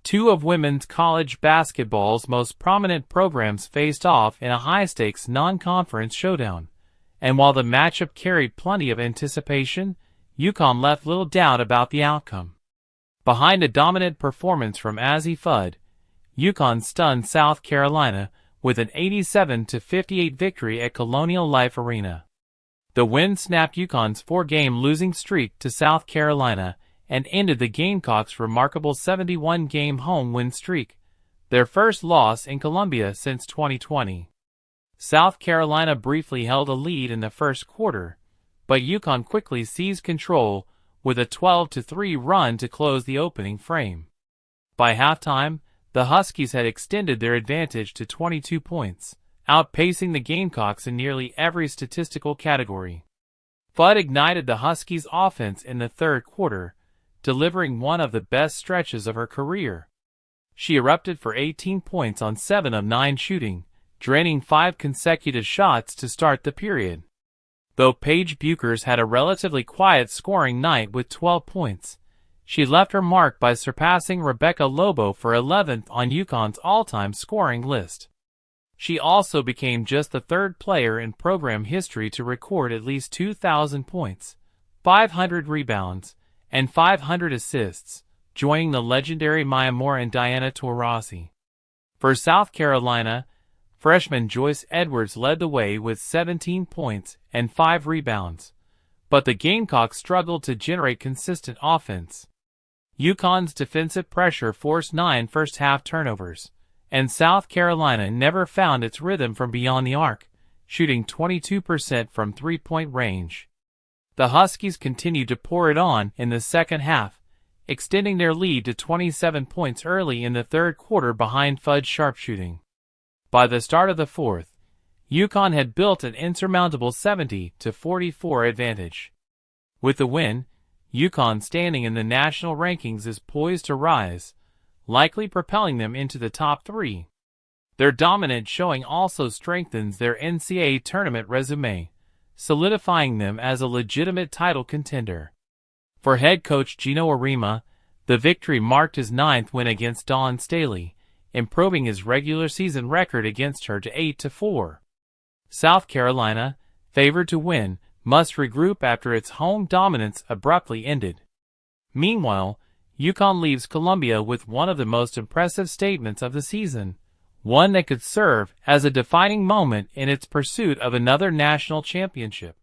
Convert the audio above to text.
Two of women's college basketball's most prominent programs faced off in a high-stakes non-conference showdown, and while the matchup carried plenty of anticipation, UConn left little doubt about the outcome. Behind a dominant performance from Azzi Fudd, UConn stunned South Carolina with an 87-58 victory at Colonial Life Arena. The win snapped UConn's four-game losing streak to South Carolina and ended the Gamecocks' remarkable 71-game home win streak, their first loss in Columbia since 2020. South Carolina briefly held a lead in the first quarter, but UConn quickly seized control with a 12-3 run to close the opening frame. By halftime, the Huskies had extended their advantage to 22 points, outpacing the Gamecocks in nearly every statistical category. Fudd ignited the Huskies' offense in the third quarter, delivering one of the best stretches of her career. She erupted for 18 points on 7 of 9 shooting, draining 5 consecutive shots to start the period. Though Paige Bueckers had a relatively quiet scoring night with 12 points, she left her mark by surpassing Rebecca Lobo for 11th on UConn's all-time scoring list. She also became just the third player in program history to record at least 2,000 points, 500 rebounds, and 500 assists, joining the legendary Maya Moore Diana Taurasi. For South Carolina, freshman Joyce Edwards led the way with 17 points and 5 rebounds, but the Gamecocks struggled to generate consistent offense. UConn's defensive pressure forced 9 first-half turnovers, and South Carolina never found its rhythm from beyond the arc, shooting 22% from three-point range. The Huskies continued to pour it on in the second half, extending their lead to 27 points early in the third quarter behind Fudd's sharpshooting. By the start of the fourth, UConn had built an insurmountable 70-44 advantage. With the win, UConn's standing in the national rankings is poised to rise, likely propelling them into the top 3. Their dominant showing also strengthens their NCAA tournament resume, solidifying them as a legitimate title contender. For head coach Geno Auriemma, the victory marked his 9th win against Staley, improving his regular season record against her to 8-4. South Carolina, favored to win, must regroup after its home dominance abruptly ended. Meanwhile, UConn leaves Columbia with one of the most impressive statements of the season, one that could serve as a defining moment in its pursuit of another national championship.